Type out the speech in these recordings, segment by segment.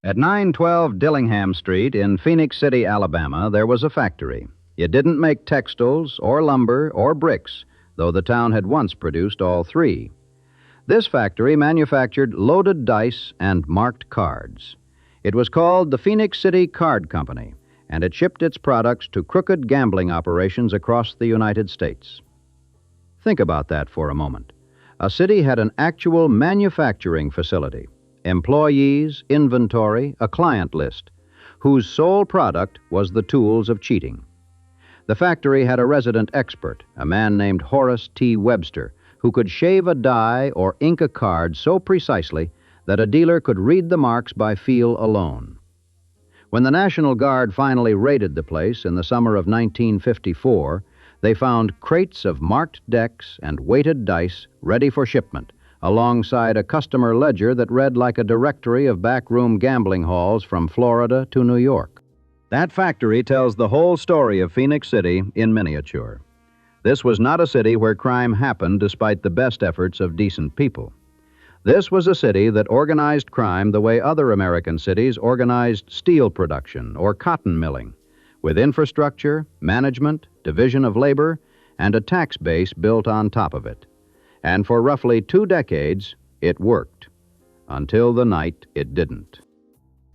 At 912 Dillingham Street in Phenix City, Alabama, there was a factory. It didn't make textiles or lumber or bricks, though the town had once produced all three. This factory manufactured loaded dice and marked cards. It was called the Phenix City Card Company, and it shipped its products to crooked gambling operations across the United States. Think about that for a moment. A city had an actual manufacturing facility, employees, inventory, a client list, whose sole product was the tools of cheating. The factory had a resident expert, a man named Horace T. Webster, who could shave a die or ink a card so precisely that a dealer could read the marks by feel alone. When the National Guard finally raided the place in the summer of 1954, they found crates of marked decks and weighted dice ready for shipment, alongside a customer ledger that read like a directory of backroom gambling halls from Florida to New York. That factory tells the whole story of Phenix City in miniature. This was not a city where crime happened despite the best efforts of decent people. This was a city that organized crime the way other American cities organized steel production or cotton milling, with infrastructure, management, division of labor, and a tax base built on top of it. And for roughly 2 decades, it worked, until the night it didn't.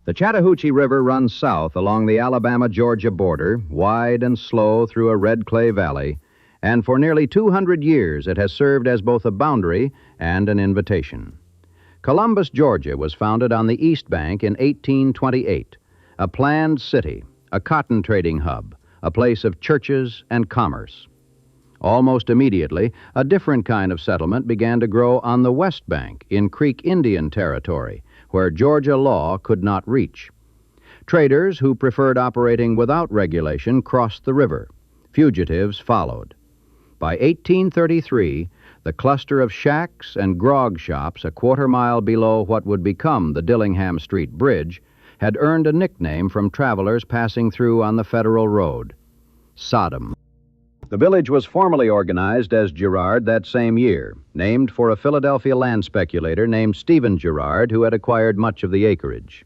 The Chattahoochee River runs south along the Alabama-Georgia border, wide and slow through a red clay valley, and for nearly 200 years it has served as both a boundary and an invitation. Columbus, Georgia was founded on the East Bank in 1828, a planned city, a cotton trading hub, a place of churches and commerce. Almost immediately, a different kind of settlement began to grow on the West Bank in Creek Indian Territory, where Georgia law could not reach. Traders who preferred operating without regulation crossed the river. Fugitives followed. By 1833, the cluster of shacks and grog shops a quarter-mile below what would become the Dillingham Street Bridge had earned a nickname from travelers passing through on the Federal Road: Sodom. The village was formally organized as Girard that same year, named for a Philadelphia land speculator named Stephen Girard, who had acquired much of the acreage.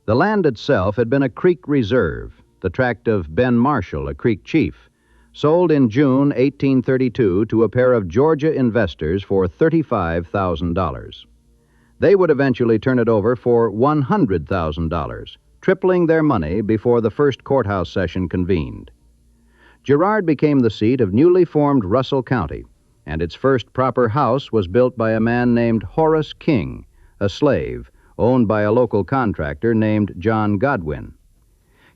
The land itself had been a creek reserve, the tract of Ben Marshall, a creek chief, sold in June 1832 to a pair of Georgia investors for $35,000. They would eventually turn it over for $100,000, tripling their money before the first courthouse session convened. Girard became the seat of newly formed Russell County, and its first proper house was built by a man named Horace King, a slave, owned by a local contractor named John Godwin.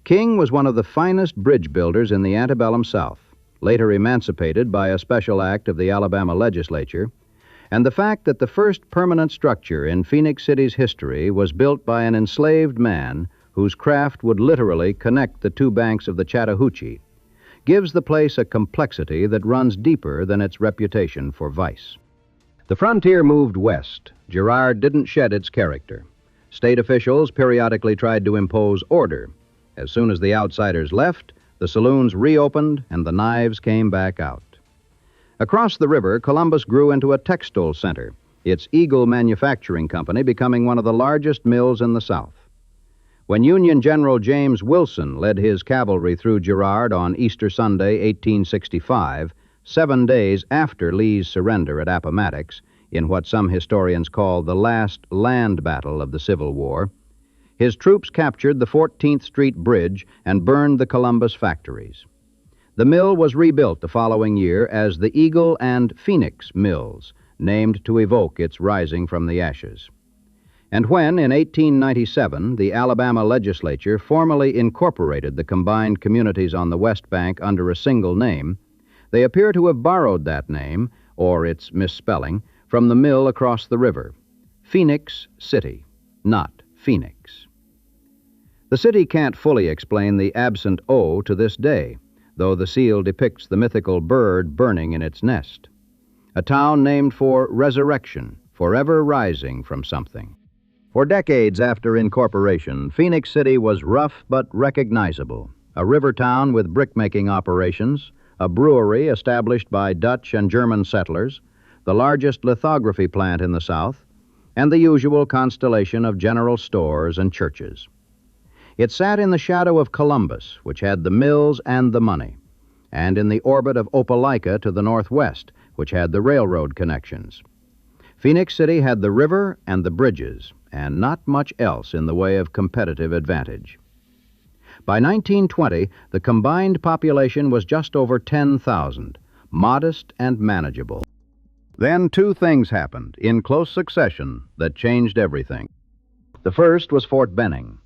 King was one of the finest bridge builders in the antebellum South, later emancipated by a special act of the Alabama legislature, and the fact that the first permanent structure in Phenix City's history was built by an enslaved man whose craft would literally connect the two banks of the Chattahoochee gives the place a complexity that runs deeper than its reputation for vice. The frontier moved west. Girard didn't shed its character. State officials periodically tried to impose order. As soon as the outsiders left, the saloons reopened and the knives came back out. Across the river, Columbus grew into a textile center, its Eagle Manufacturing Company becoming one of the largest mills in the South. When Union General James Wilson led his cavalry through Girard on Easter Sunday, 1865, 7 days after Lee's surrender at Appomattox, in what some historians call the last land battle of the Civil War, his troops captured the 14th Street Bridge and burned the Columbus factories. The mill was rebuilt the following year as the Eagle and Phoenix Mills, named to evoke its rising from the ashes. And when, in 1897, the Alabama legislature formally incorporated the combined communities on the West Bank under a single name, they appear to have borrowed that name, or its misspelling, from the mill across the river. Phenix City, not Phoenix. The city can't fully explain the absent O to this day, though the seal depicts the mythical bird burning in its nest. A town named for resurrection, forever rising from something. For decades after incorporation, Phenix City was rough but recognizable, a river town with brick-making operations, a brewery established by Dutch and German settlers, the largest lithography plant in the South, and the usual constellation of general stores and churches. It sat in the shadow of Columbus, which had the mills and the money, and in the orbit of Opelika to the northwest, which had the railroad connections. Phenix City had the river and the bridges, and not much else in the way of competitive advantage. By 1920, the combined population was just over 10,000, modest and manageable. Then two things happened, in close succession, that changed everything. The first was Fort Benning.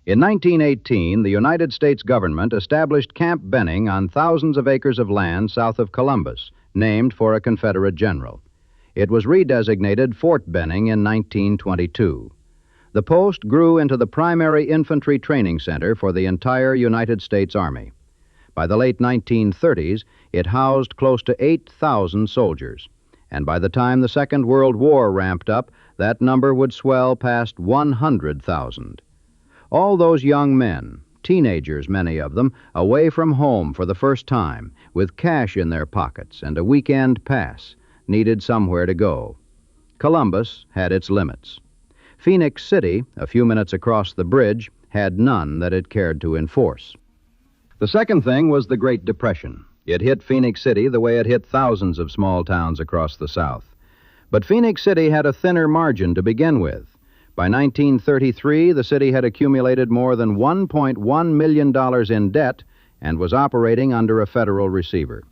In 1918, the United States government established Camp Benning on thousands of acres of land south of Columbus, named for a Confederate general. It was redesignated Fort Benning in 1922. The post grew into the primary infantry training center for the entire United States Army. By the late 1930s, it housed close to 8,000 soldiers, and by the time the Second World War ramped up, that number would swell past 100,000. All those young men, teenagers many of them, away from home for the first time, with cash in their pockets and a weekend pass, needed somewhere to go. Columbus had its limits. Phenix City, a few minutes across the bridge, had none that it cared to enforce. The second thing was the Great Depression. It hit Phenix City the way it hit thousands of small towns across the South. But Phenix City had a thinner margin to begin with. By 1933, the city had accumulated more than $1.1 million in debt and was operating under a federal receiver.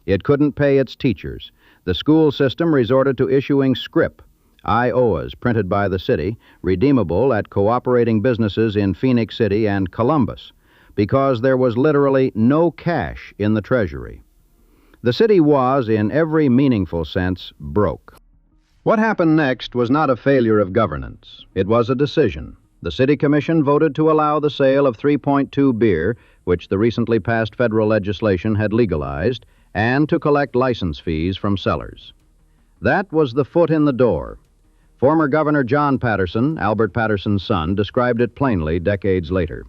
It couldn't pay its teachers. The school system resorted to issuing scrip, IOAs printed by the city, redeemable at cooperating businesses in Phenix City and Columbus, because there was literally no cash in the treasury. The city was, in every meaningful sense, broke. What happened next was not a failure of governance. It was a decision. The City Commission voted to allow the sale of 3.2 beer, which the recently passed federal legislation had legalized, and to collect license fees from sellers. That was the foot in the door. Former Governor John Patterson, Albert Patterson's son, described it plainly decades later.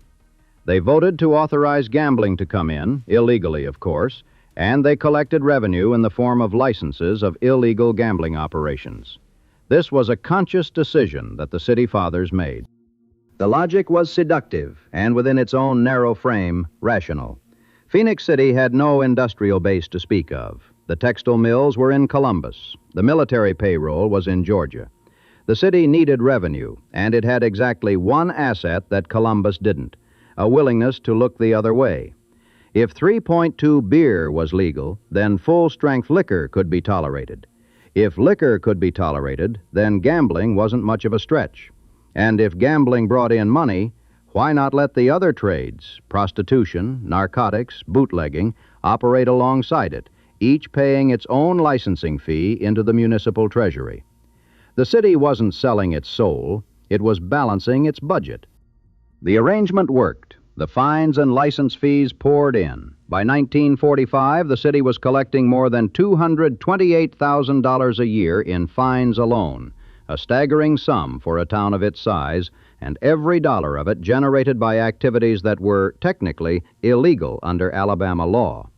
They voted to authorize gambling to come in, illegally, of course, and they collected revenue in the form of licenses of illegal gambling operations. This was a conscious decision that the city fathers made. The logic was seductive, and within its own narrow frame, rational. Phenix City had no industrial base to speak of. The textile mills were in Columbus. The military payroll was in Georgia. The city needed revenue, and it had exactly one asset that Columbus didn't: a willingness to look the other way. If 3.2 beer was legal, then full-strength liquor could be tolerated. If liquor could be tolerated, then gambling wasn't much of a stretch. And if gambling brought in money, why not let the other trades, prostitution, narcotics, bootlegging, operate alongside it, each paying its own licensing fee into the municipal treasury? The city wasn't selling its soul, it was balancing its budget. The arrangement worked. The fines and license fees poured in. By 1945, the city was collecting more than $228,000 a year in fines alone, a staggering sum for a town of its size, and every dollar of it generated by activities that were technically illegal under Alabama law.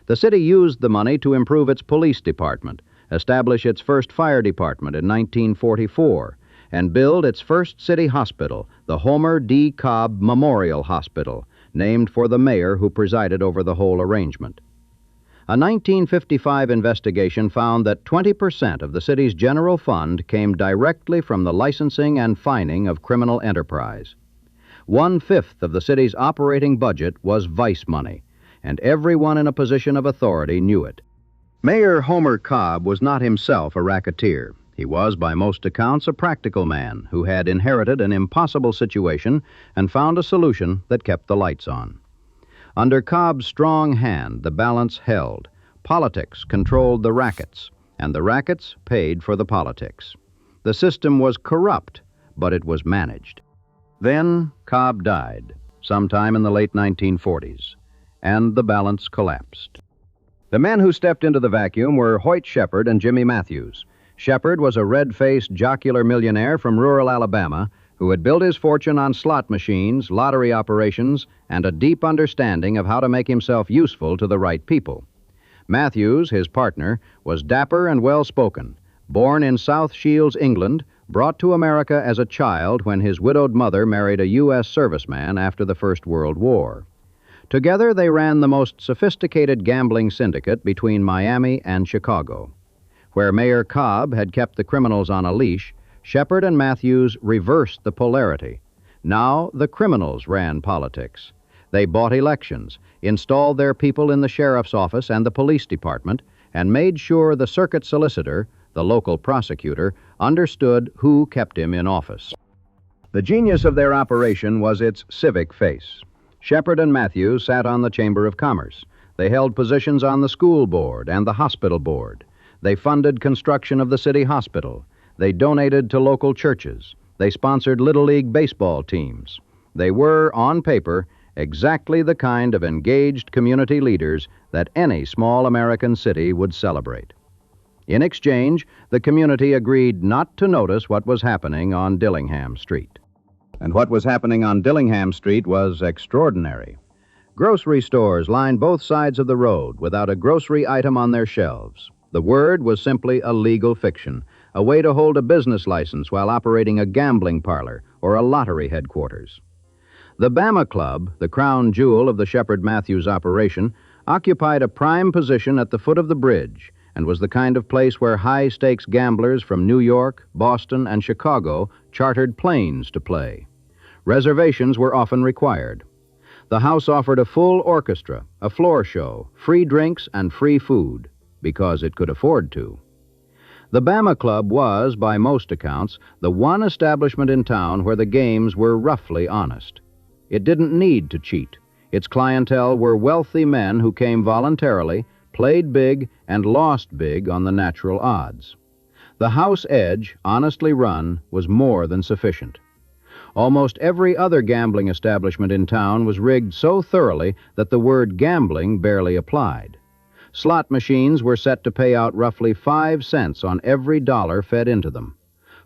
The city used the money to improve its police department, establish its first fire department in 1944, and build its first city hospital, the Homer D. Cobb Memorial Hospital, named for the mayor who presided over the whole arrangement. A 1955 investigation found that 20% of the city's general fund came directly from the licensing and fining of criminal enterprise. 1/5 of the city's operating budget was vice money, and everyone in a position of authority knew it. Mayor Homer Cobb was not himself a racketeer. He was, by most accounts, a practical man who had inherited an impossible situation and found a solution that kept the lights on. Under Cobb's strong hand, the balance held. Politics controlled the rackets, and the rackets paid for the politics. The system was corrupt, but it was managed. Then Cobb died, sometime in the late 1940s, and the balance collapsed. The men who stepped into the vacuum were Hoyt Shepard and Jimmy Matthews. Shepard was a red-faced, jocular millionaire from rural Alabama who had built his fortune on slot machines, lottery operations, and a deep understanding of how to make himself useful to the right people. Matthews, his partner, was dapper and well-spoken. Born in South Shields, England, brought to America as a child when his widowed mother married a U.S. serviceman after the First World War. Together they ran the most sophisticated gambling syndicate between Miami and Chicago. Where Mayor Cobb had kept the criminals on a leash, Shepard and Matthews reversed the polarity. Now the criminals ran politics. They bought elections, installed their people in the sheriff's office and the police department, and made sure the circuit solicitor, the local prosecutor, understood who kept him in office. The genius of their operation was its civic face. Shepard and Matthews sat on the Chamber of Commerce. They held positions on the school board and the hospital board. They funded construction of the city hospital. They donated to local churches. They sponsored Little League baseball teams. They were, on paper, exactly the kind of engaged community leaders that any small American city would celebrate. In exchange, the community agreed not to notice what was happening on Dillingham Street. And what was happening on Dillingham Street was extraordinary. Grocery stores lined both sides of the road without a grocery item on their shelves. The word was simply a legal fiction, a way to hold a business license while operating a gambling parlor or a lottery headquarters. The Bama Club, the crown jewel of the Shepard Matthews operation, occupied a prime position at the foot of the bridge and was the kind of place where high-stakes gamblers from New York, Boston, and Chicago chartered planes to play. Reservations were often required. The house offered a full orchestra, a floor show, free drinks, and free food, because it could afford to. The Bama Club was, by most accounts, the one establishment in town where the games were roughly honest. It didn't need to cheat. Its clientele were wealthy men who came voluntarily, played big, and lost big on the natural odds. The house edge, honestly run, was more than sufficient. Almost every other gambling establishment in town was rigged so thoroughly that the word gambling barely applied. Slot machines were set to pay out roughly 5 cents on every dollar fed into them.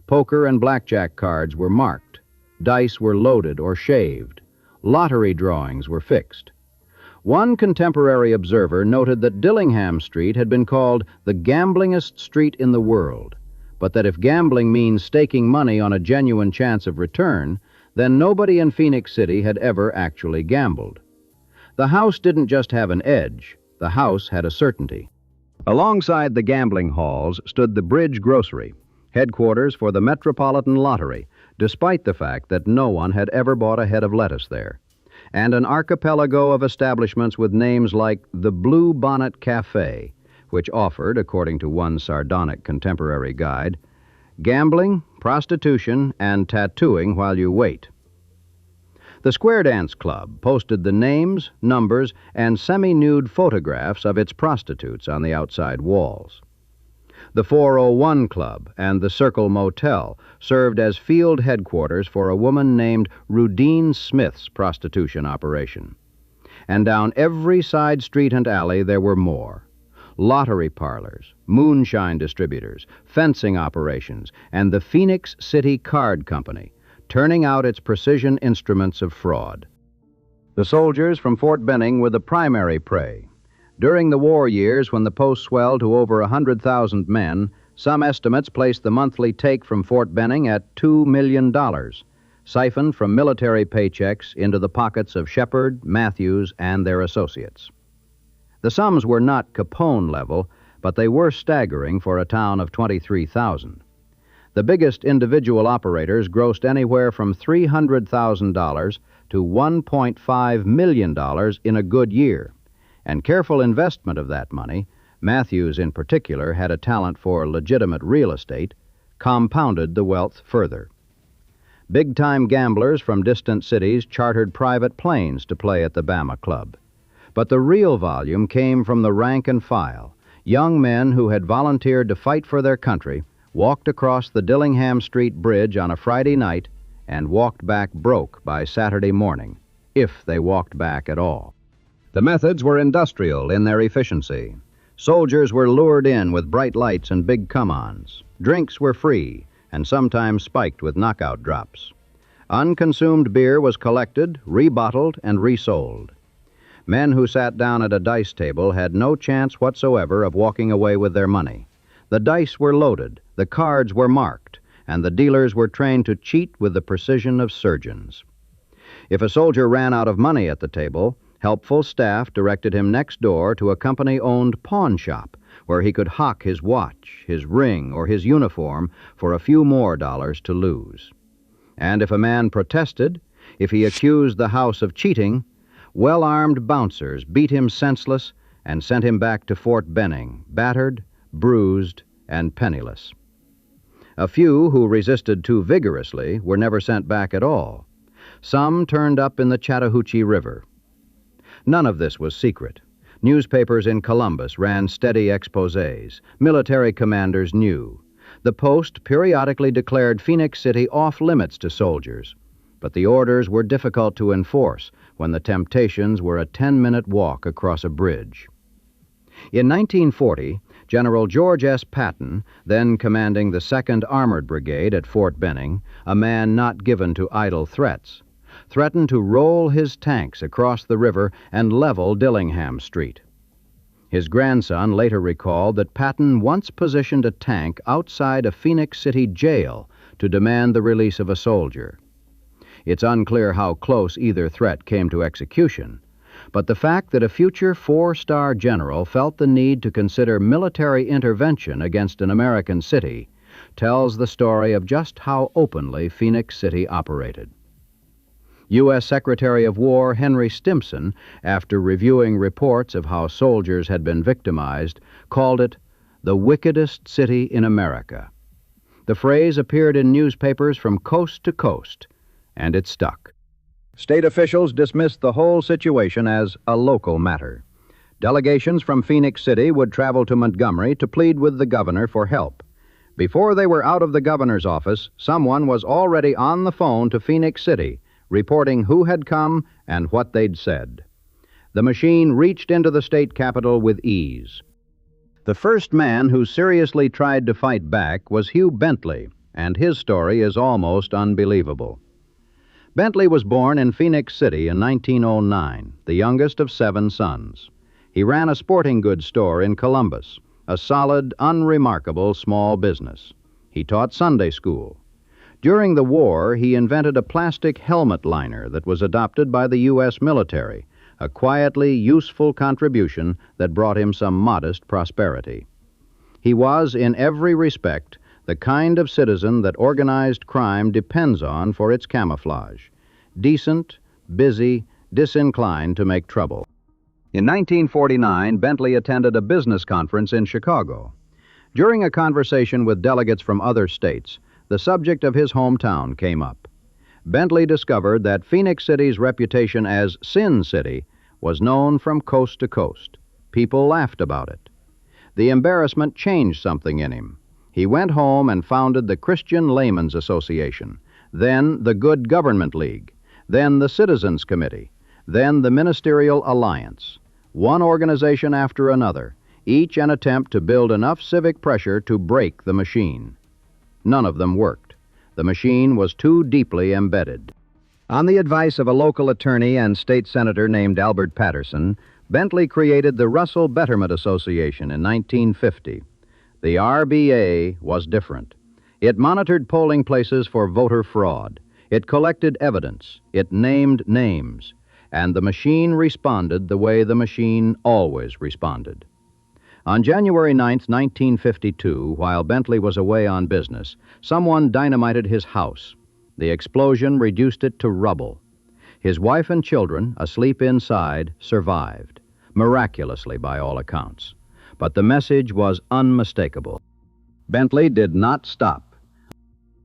Poker and blackjack cards were marked. Dice were loaded or shaved. Lottery drawings were fixed. One contemporary observer noted that Dillingham Street had been called the gamblingest street in the world, but that if gambling means staking money on a genuine chance of return, then nobody in Phenix City had ever actually gambled. The house didn't just have an edge, the house had a certainty. Alongside the gambling halls stood the Bridge Grocery, headquarters for the Metropolitan Lottery, despite the fact that no one had ever bought a head of lettuce there, and an archipelago of establishments with names like the Blue Bonnet Cafe, which offered, according to one sardonic contemporary guide, gambling, prostitution, and tattooing while you wait. The Square Dance Club posted the names, numbers, and semi-nude photographs of its prostitutes on the outside walls. The 401 Club and the Circle Motel served as field headquarters for a woman named Rudine Smith's prostitution operation. And down every side street and alley there were more. Lottery parlors, moonshine distributors, fencing operations, and the Phenix City Card Company, turning out its precision instruments of fraud. The soldiers from Fort Benning were the primary prey. During the war years, when the post swelled to over 100,000 men, some estimates placed the monthly take from Fort Benning at $2 million, siphoned from military paychecks into the pockets of Shepard, Matthews, and their associates. The sums were not Capone level, but they were staggering for a town of 23,000. The biggest individual operators grossed anywhere from $300,000 to $1.5 million in a good year. And careful investment of that money, Matthews in particular had a talent for legitimate real estate, compounded the wealth further. Big-time gamblers from distant cities chartered private planes to play at the Bama Club. But the real volume came from the rank and file. Young men who had volunteered to fight for their country walked across the Dillingham Street Bridge on a Friday night and walked back broke by Saturday morning, if they walked back at all. The methods were industrial in their efficiency. Soldiers were lured in with bright lights and big come-ons. Drinks were free and sometimes spiked with knockout drops. Unconsumed beer was collected, rebottled, and resold. Men who sat down at a dice table had no chance whatsoever of walking away with their money. The dice were loaded, the cards were marked, and the dealers were trained to cheat with the precision of surgeons. If a soldier ran out of money at the table, helpful staff directed him next door to a company-owned pawn shop where he could hock his watch, his ring, or his uniform for a few more dollars to lose. And if a man protested, if he accused the house of cheating, well-armed bouncers beat him senseless and sent him back to Fort Benning, battered, bruised, and penniless. A few who resisted too vigorously were never sent back at all. Some turned up in the Chattahoochee River. None of this was secret. Newspapers in Columbus ran steady exposés. Military commanders knew. The Post periodically declared Phenix City off-limits to soldiers, but the orders were difficult to enforce when the temptations were a 10-minute walk across a bridge. In 1940, General George S. Patton, then commanding the 2nd Armored Brigade at Fort Benning, a man not given to idle threats, threatened to roll his tanks across the river and level Dillingham Street. His grandson later recalled that Patton once positioned a tank outside a Phenix City jail to demand the release of a soldier. It's unclear how close either threat came to execution, but the fact that a future 4-star general felt the need to consider military intervention against an American city tells the story of just how openly Phenix City operated. U.S. Secretary of War Henry Stimson, after reviewing reports of how soldiers had been victimized, called it the wickedest city in America. The phrase appeared in newspapers from coast to coast, and it stuck. State officials dismissed the whole situation as a local matter. Delegations from Phenix City would travel to Montgomery to plead with the governor for help. Before they were out of the governor's office, someone was already on the phone to Phenix City, reporting who had come and what they'd said. The machine reached into the state capitol with ease. The first man who seriously tried to fight back was Hugh Bentley, and his story is almost unbelievable. Bentley was born in Phenix City in 1909, the youngest of 7 sons. He ran a sporting goods store in Columbus, a solid, unremarkable small business. He taught Sunday school. During the war, he invented a plastic helmet liner that was adopted by the U.S. military, a quietly useful contribution that brought him some modest prosperity. He was, in every respect, the kind of citizen that organized crime depends on for its camouflage. Decent, busy, disinclined to make trouble. In 1949, Bentley attended a business conference in Chicago. During a conversation with delegates from other states, the subject of his hometown came up. Bentley discovered that Phenix City's reputation as Sin City was known from coast to coast. People laughed about it. The embarrassment changed something in him. He went home and founded the Christian Laymen's Association, then the Good Government League, then the Citizens Committee, then the Ministerial Alliance. One organization after another, each an attempt to build enough civic pressure to break the machine. None of them worked. The machine was too deeply embedded. On the advice of a local attorney and state senator named Albert Patterson, Bentley created the Russell Betterment Association in 1950. The RBA was different. It monitored polling places for voter fraud. It collected evidence. It named names. And the machine responded the way the machine always responded. On January 9, 1952, while Bentley was away on business, someone dynamited his house. The explosion reduced it to rubble. His wife and children, asleep inside, survived, miraculously by all accounts. But the message was unmistakable. Bentley did not stop.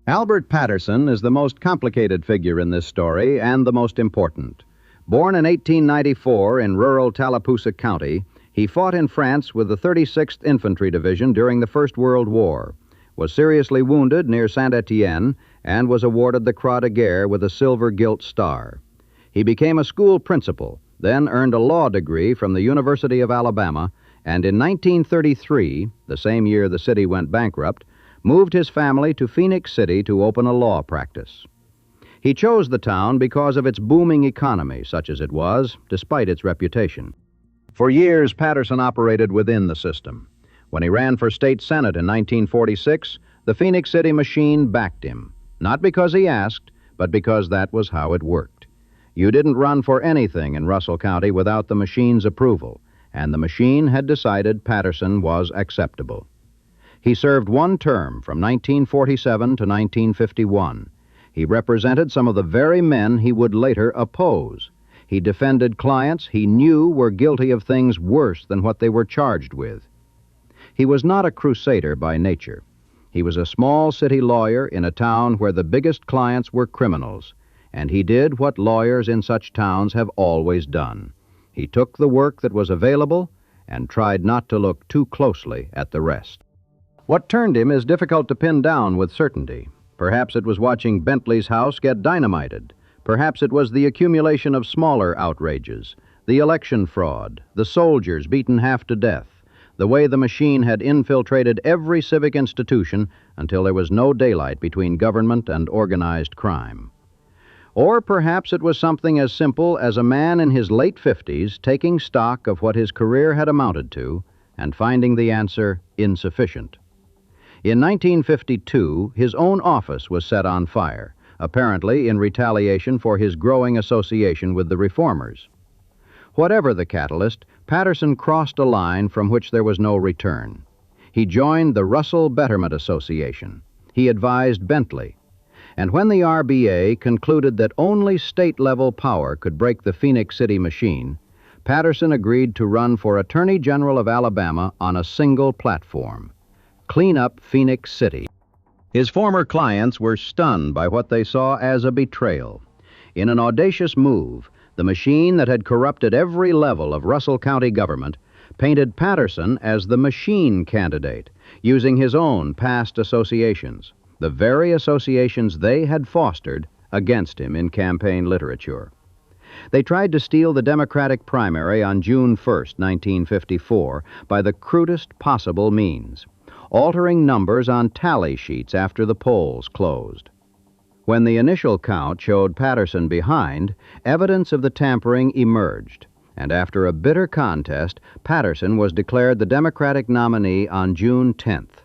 Albert Patterson is the most complicated figure in this story and the most important. Born in 1894 in rural Tallapoosa County, he fought in France with the 36th Infantry Division during the First World War, was seriously wounded near Saint-Étienne, and was awarded the Croix de Guerre with a silver gilt star. He became a school principal, then earned a law degree from the University of Alabama, and in 1933, the same year the city went bankrupt, moved his family to Phenix City to open a law practice. He chose the town because of its booming economy, such as it was, despite its reputation. For years, Patterson operated within the system. When he ran for state senate in 1946, The Phenix City machine backed him, not because he asked, but because that was how it worked. You didn't run for anything in Russell County without the machine's approval, and the machine had decided Patterson was acceptable. He served one term from 1947 to 1951. He represented some of the very men he would later oppose. He defended clients he knew were guilty of things worse than what they were charged with. He was not a crusader by nature. He was a small city lawyer in a town where the biggest clients were criminals, and he did what lawyers in such towns have always done. He took the work that was available and tried not to look too closely at the rest. What turned him is difficult to pin down with certainty. Perhaps it was watching Bentley's house get dynamited. Perhaps it was the accumulation of smaller outrages, the election fraud, the soldiers beaten half to death, the way the machine had infiltrated every civic institution until there was no daylight between government and organized crime. Or perhaps it was something as simple as a man in his late 50s taking stock of what his career had amounted to and finding the answer insufficient. In 1952, his own office was set on fire, apparently in retaliation for his growing association with the reformers. Whatever the catalyst, Patterson crossed a line from which there was no return. He joined the Russell Betterment Association. He advised Bentley. And when the RBA concluded that only state-level power could break the Phenix City machine, Patterson agreed to run for Attorney General of Alabama on a single platform: clean up Phenix City. His former clients were stunned by what they saw as a betrayal. In an audacious move, the machine that had corrupted every level of Russell County government painted Patterson as the machine candidate, using his own past associations, the very associations they had fostered against him in campaign literature. They tried to steal the Democratic primary on June 1st, 1954, by the crudest possible means, altering numbers on tally sheets after the polls closed. When the initial count showed Patterson behind, evidence of the tampering emerged, and after a bitter contest, Patterson was declared the Democratic nominee on June 10th.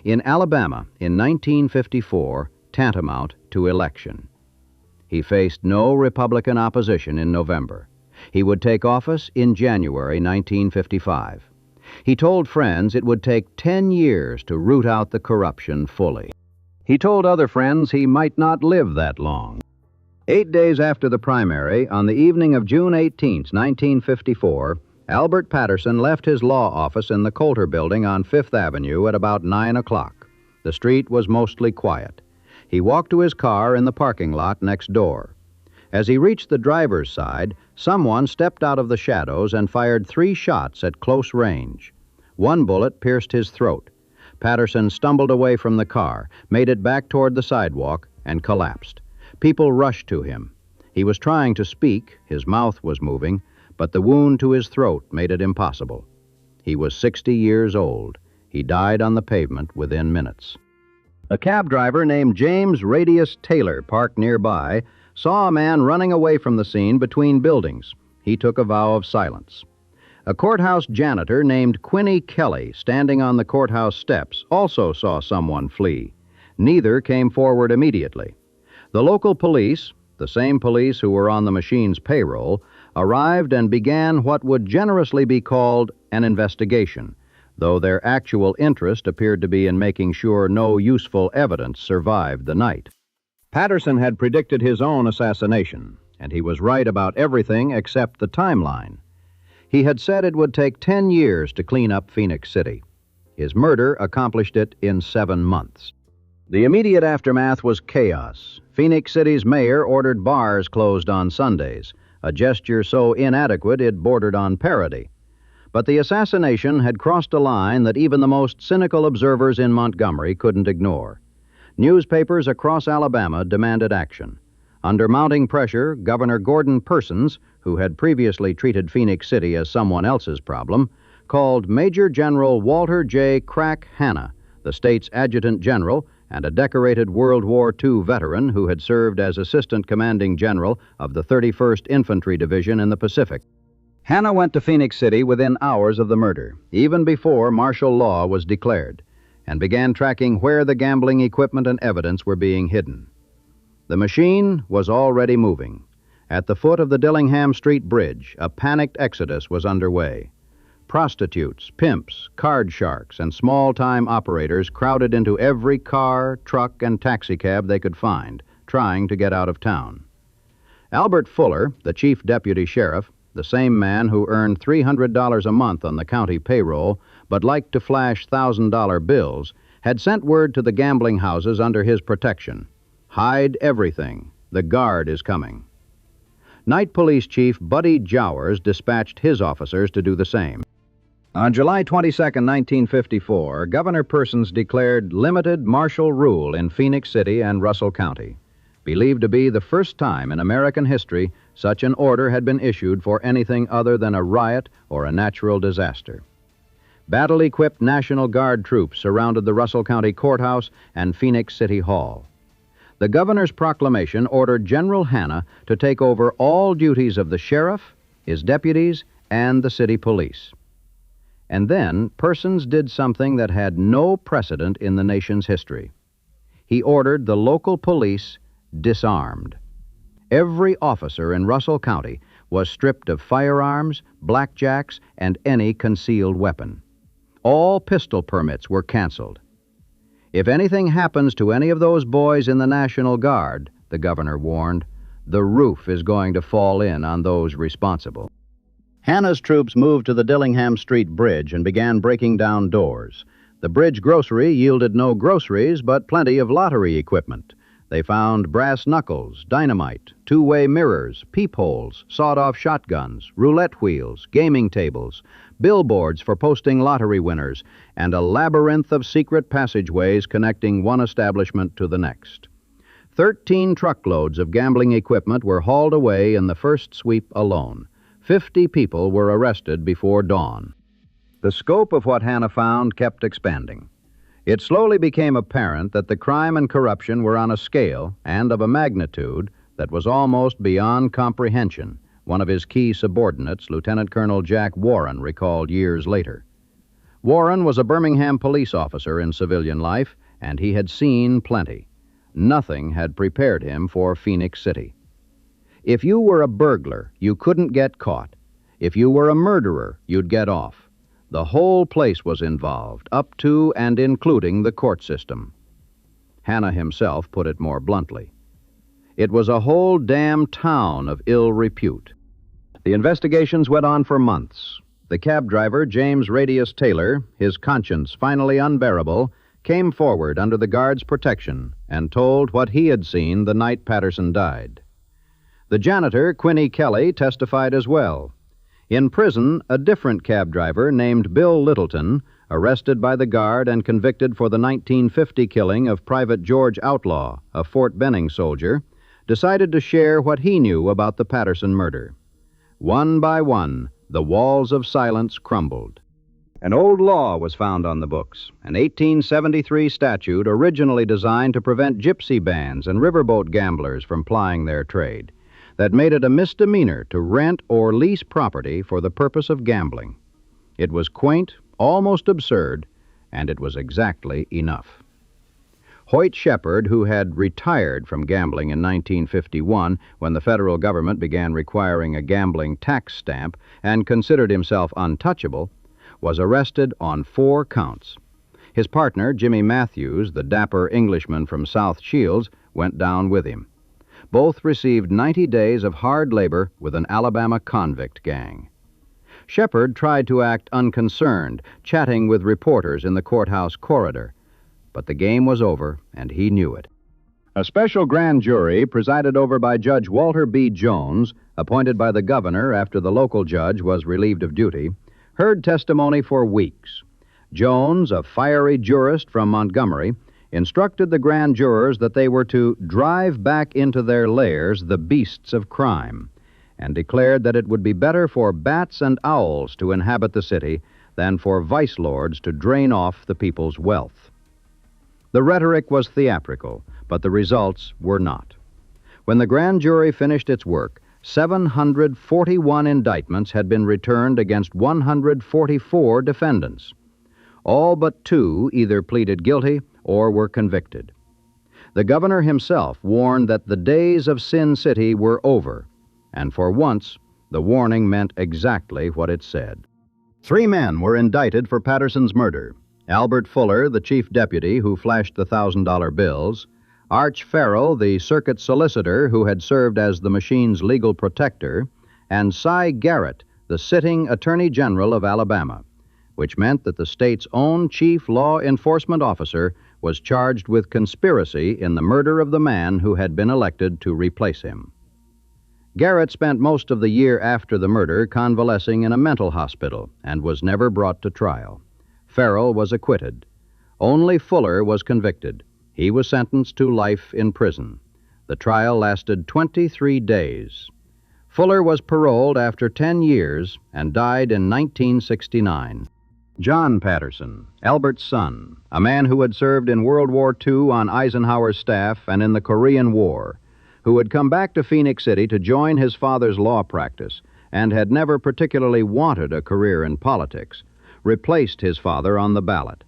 In Alabama, in 1954, tantamount to election. He faced no Republican opposition in November. He would take office in January 1955. He told friends it would take 10 years to root out the corruption fully. He told other friends he might not live that long. 8 days after the primary, on the evening of June 18, 1954, Albert Patterson left his law office in the Coulter Building on Fifth Avenue at about 9 o'clock. The street was mostly quiet. He walked to his car in the parking lot next door. As he reached the driver's side, someone stepped out of the shadows and fired 3 shots at close range. One bullet pierced his throat. Patterson stumbled away from the car, made it back toward the sidewalk, and collapsed. People rushed to him. He was trying to speak, his mouth was moving, but the wound to his throat made it impossible. He was 60 years old. He died on the pavement within minutes. A cab driver named James Radius Taylor, parked nearby, saw a man running away from the scene between buildings. He took a vow of silence. A courthouse janitor named Quinny Kelly, standing on the courthouse steps, also saw someone flee. Neither came forward immediately. The local police, the same police who were on the machine's payroll, arrived and began what would generously be called an investigation, though their actual interest appeared to be in making sure no useful evidence survived the night. Patterson had predicted his own assassination, and he was right about everything except the timeline. He had said it would take 10 years to clean up Phenix City. His murder accomplished it in 7 months. The immediate aftermath was chaos. Phenix City's mayor ordered bars closed on Sundays, a gesture so inadequate it bordered on parody. But the assassination had crossed a line that even the most cynical observers in Montgomery couldn't ignore. Newspapers across Alabama demanded action. Under mounting pressure, Governor Gordon Persons, who had previously treated Phenix City as someone else's problem, called Major General Walter J. Crack Hanna, the state's adjutant general and a decorated World War II veteran who had served as assistant commanding general of the 31st Infantry Division in the Pacific. Hanna went to Phenix City within hours of the murder, even before martial law was declared, and began tracking where the gambling equipment and evidence were being hidden. The machine was already moving. At the foot of the Dillingham Street bridge, a panicked exodus was underway. Prostitutes, pimps, card sharks, and small-time operators crowded into every car, truck, and taxicab they could find, trying to get out of town. Albert Fuller, the chief deputy sheriff, the same man who earned $300 a month on the county payroll but liked to flash $1,000 bills, had sent word to the gambling houses under his protection. Hide everything. The guard is coming. Night Police Chief Buddy Jowers dispatched his officers to do the same. On July 22, 1954, Governor Persons declared limited martial rule in Phenix City and Russell County, believed to be the first time in American history such an order had been issued for anything other than a riot or a natural disaster. Battle-equipped National Guard troops surrounded the Russell County Courthouse and Phenix City Hall. The governor's proclamation ordered General Hanna to take over all duties of the sheriff, his deputies, and the city police. And then Persons did something that had no precedent in the nation's history. He ordered the local police disarmed. Every officer in Russell County was stripped of firearms, blackjacks, and any concealed weapon. All pistol permits were canceled. If anything happens to any of those boys in the National Guard, the governor warned, the roof is going to fall in on those responsible. Hanna's troops moved to the Dillingham Street bridge and began breaking down doors. The bridge grocery yielded no groceries, but plenty of lottery equipment. They found brass knuckles, dynamite, two-way mirrors, peepholes, sawed-off shotguns, roulette wheels, gaming tables, billboards for posting lottery winners, and a labyrinth of secret passageways connecting one establishment to the next. 13 truckloads of gambling equipment were hauled away in the first sweep alone. 50 people were arrested before dawn. The scope of what Hanna found kept expanding. It slowly became apparent that the crime and corruption were on a scale and of a magnitude that was almost beyond comprehension, one of his key subordinates, Lieutenant Colonel Jack Warren, recalled years later. Warren was a Birmingham police officer in civilian life, and he had seen plenty. Nothing had prepared him for Phenix City. If you were a burglar, you couldn't get caught. If you were a murderer, you'd get off. The whole place was involved, up to and including the court system. Hanna himself put it more bluntly. It was a whole damn town of ill repute. The investigations went on for months. The cab driver, James Radius Taylor, his conscience finally unbearable, came forward under the guard's protection and told what he had seen the night Patterson died. The janitor, Quinny Kelly, testified as well. In prison, a different cab driver named Bill Littleton, arrested by the guard and convicted for the 1950 killing of Private George Outlaw, a Fort Benning soldier, decided to share what he knew about the Patterson murder. One by one, the walls of silence crumbled. An old law was found on the books, an 1873 statute originally designed to prevent gypsy bands and riverboat gamblers from plying their trade, that made it a misdemeanor to rent or lease property for the purpose of gambling. It was quaint, almost absurd, and it was exactly enough. Hoyt Shepard, who had retired from gambling in 1951 when the federal government began requiring a gambling tax stamp and considered himself untouchable, was arrested on 4 counts. His partner, Jimmy Matthews, the dapper Englishman from South Shields, went down with him. Both received 90 days of hard labor with an Alabama convict gang. Shepard tried to act unconcerned, chatting with reporters in the courthouse corridor. But the game was over, and he knew it. A special grand jury, presided over by Judge Walter B. Jones, appointed by the governor after the local judge was relieved of duty, heard testimony for weeks. Jones, a fiery jurist from Montgomery, instructed the grand jurors that they were to drive back into their lairs the beasts of crime, and declared that it would be better for bats and owls to inhabit the city than for vice lords to drain off the people's wealth. The rhetoric was theatrical, but the results were not. When the grand jury finished its work, 741 indictments had been returned against 144 defendants. All but 2 either pleaded guilty or were convicted. The governor himself warned that the days of Sin City were over, and for once, the warning meant exactly what it said. 3 men were indicted for Patterson's murder. Albert Fuller, the chief deputy who flashed the $1,000 bills, Arch Farrell, the circuit solicitor who had served as the machine's legal protector, and Cy Garrett, the sitting Attorney General of Alabama, which meant that the state's own chief law enforcement officer was charged with conspiracy in the murder of the man who had been elected to replace him. Garrett spent most of the year after the murder convalescing in a mental hospital and was never brought to trial. Farrell was acquitted. Only Fuller was convicted. He was sentenced to life in prison. The trial lasted 23 days. Fuller was paroled after 10 years and died in 1969. John Patterson, Albert's son, a man who had served in World War II on Eisenhower's staff and in the Korean War, who had come back to Phenix City to join his father's law practice and had never particularly wanted a career in politics, replaced his father on the ballot.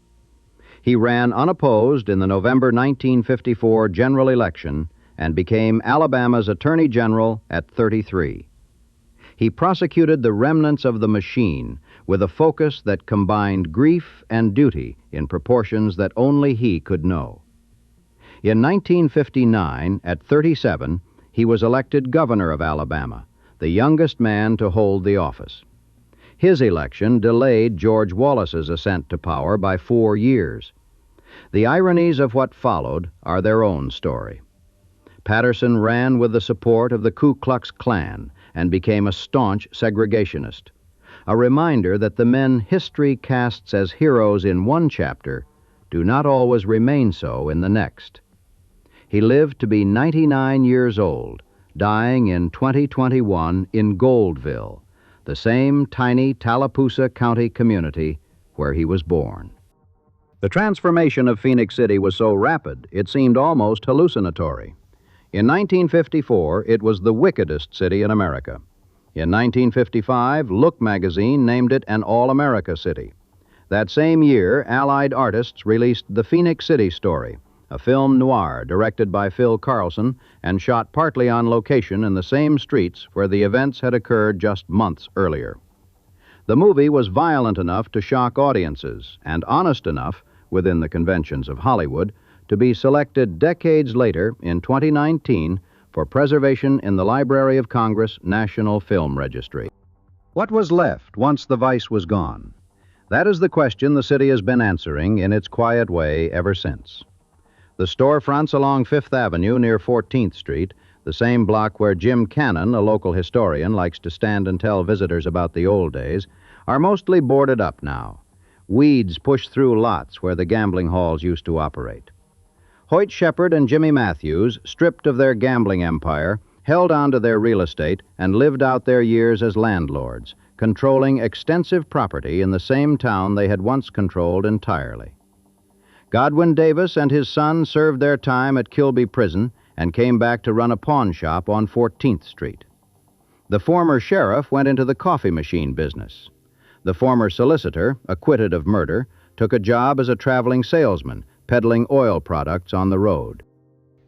He ran unopposed in the November 1954 general election and became Alabama's Attorney General at 33. He prosecuted the remnants of the machine with a focus that combined grief and duty in proportions that only he could know. In 1959, at 37, he was elected governor of Alabama, the youngest man to hold the office. His election delayed George Wallace's ascent to power by 4 years. The ironies of what followed are their own story. Patterson ran with the support of the Ku Klux Klan and became a staunch segregationist, a reminder that the men history casts as heroes in one chapter do not always remain so in the next. He lived to be 99 years old, dying in 2021 in Goldville, the same tiny Tallapoosa County community where he was born. The transformation of Phenix City was so rapid it seemed almost hallucinatory. In 1954, it was the wickedest city in America. In 1955, Look magazine named it an All-America city. That same year, Allied artists released The Phenix City Story, a film noir directed by Phil Carlson and shot partly on location in the same streets where the events had occurred just months earlier. The movie was violent enough to shock audiences and honest enough, within the conventions of Hollywood, to be selected decades later in 2019 for preservation in the Library of Congress National Film Registry. What was left once the vice was gone? That is the question the city has been answering in its quiet way ever since. The storefronts along Fifth Avenue near 14th Street, the same block where Jim Cannon, a local historian, likes to stand and tell visitors about the old days, are mostly boarded up now. Weeds push through lots where the gambling halls used to operate. Hoyt Shepard and Jimmy Matthews, stripped of their gambling empire, held on to their real estate and lived out their years as landlords, controlling extensive property in the same town they had once controlled entirely. Godwin Davis and his son served their time at Kilby Prison and came back to run a pawn shop on 14th Street. The former sheriff went into the coffee machine business. The former solicitor, acquitted of murder, took a job as a traveling salesman, peddling oil products on the road.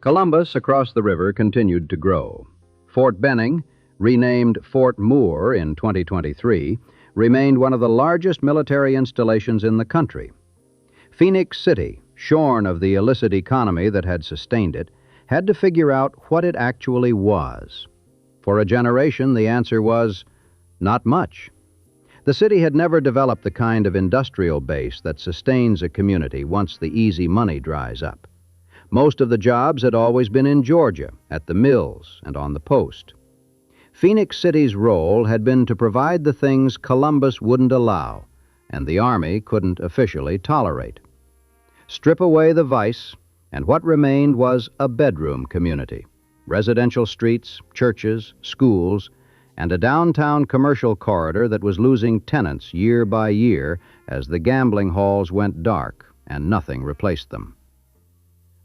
Columbus across the river continued to grow. Fort Benning, renamed Fort Moore in 2023, remained one of the largest military installations in the country. Phenix City, shorn of the illicit economy that had sustained it, had to figure out what it actually was. For a generation, the answer was not much. The city had never developed the kind of industrial base that sustains a community once the easy money dries up. Most of the jobs had always been in Georgia, at the mills and on the post. Phenix City's role had been to provide the things Columbus wouldn't allow, and the Army couldn't officially tolerate. Strip away the vice, and what remained was a bedroom community, residential streets, churches, schools, and a downtown commercial corridor that was losing tenants year by year as the gambling halls went dark and nothing replaced them.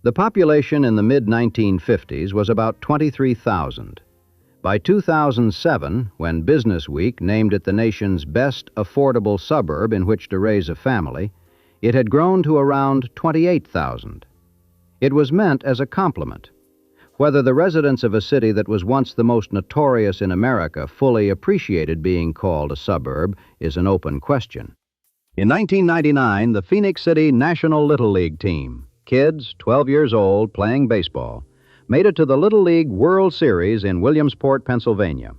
The population in the mid-1950s was about 23,000. By 2007, when Business Week named it the nation's best affordable suburb in which to raise a family, It had grown to around 28,000. It was meant as a compliment. Whether the residents of a city that was once the most notorious in America fully appreciated being called a suburb is an open question. In 1999, the Phenix City National Little League team, kids 12 years old playing baseball, made it to the Little League World Series in Williamsport, Pennsylvania.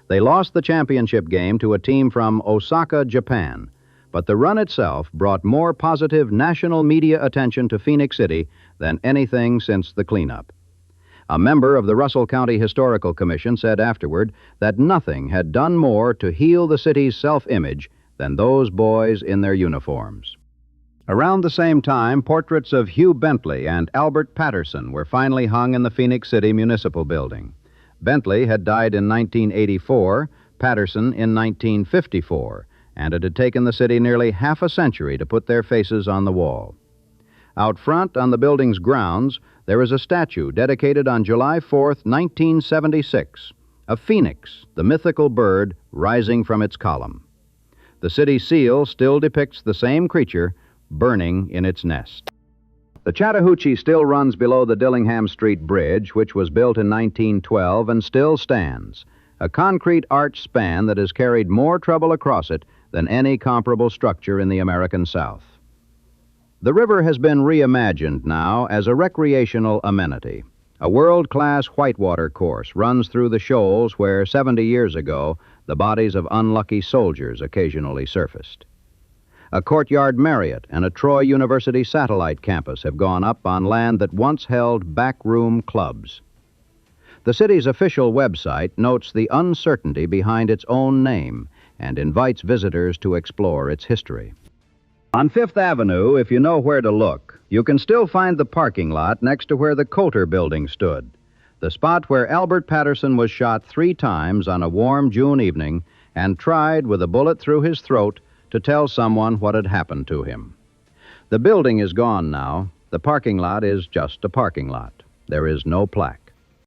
They lost the championship game to a team from Osaka, Japan, but the run itself brought more positive national media attention to Phenix City than anything since the cleanup. A member of the Russell County Historical Commission said afterward that nothing had done more to heal the city's self-image than those boys in their uniforms. Around the same time, portraits of Hugh Bentley and Albert Patterson were finally hung in the Phenix City Municipal Building. Bentley had died in 1984, Patterson in 1954, and it had taken the city nearly half a century to put their faces on the wall. Out front on the building's grounds, there is a statue dedicated on July 4th, 1976, a phoenix, the mythical bird, rising from its column. The city seal still depicts the same creature burning in its nest. The Chattahoochee still runs below the Dillingham Street Bridge, which was built in 1912 and still stands, a concrete arch span that has carried more trouble across it than any comparable structure in the American South. The river has been reimagined now as a recreational amenity. A world-class whitewater course runs through the shoals where 70 years ago the bodies of unlucky soldiers occasionally surfaced. A courtyard Marriott and a Troy University satellite campus have gone up on land that once held backroom clubs. The city's official website notes the uncertainty behind its own name and invites visitors to explore its history. On Fifth Avenue, if you know where to look, you can still find the parking lot next to where the Coulter building stood, the spot where Albert Patterson was shot 3 times on a warm June evening and tried with a bullet through his throat to tell someone what had happened to him. The building is gone now. The parking lot is just a parking lot. There is no plaque.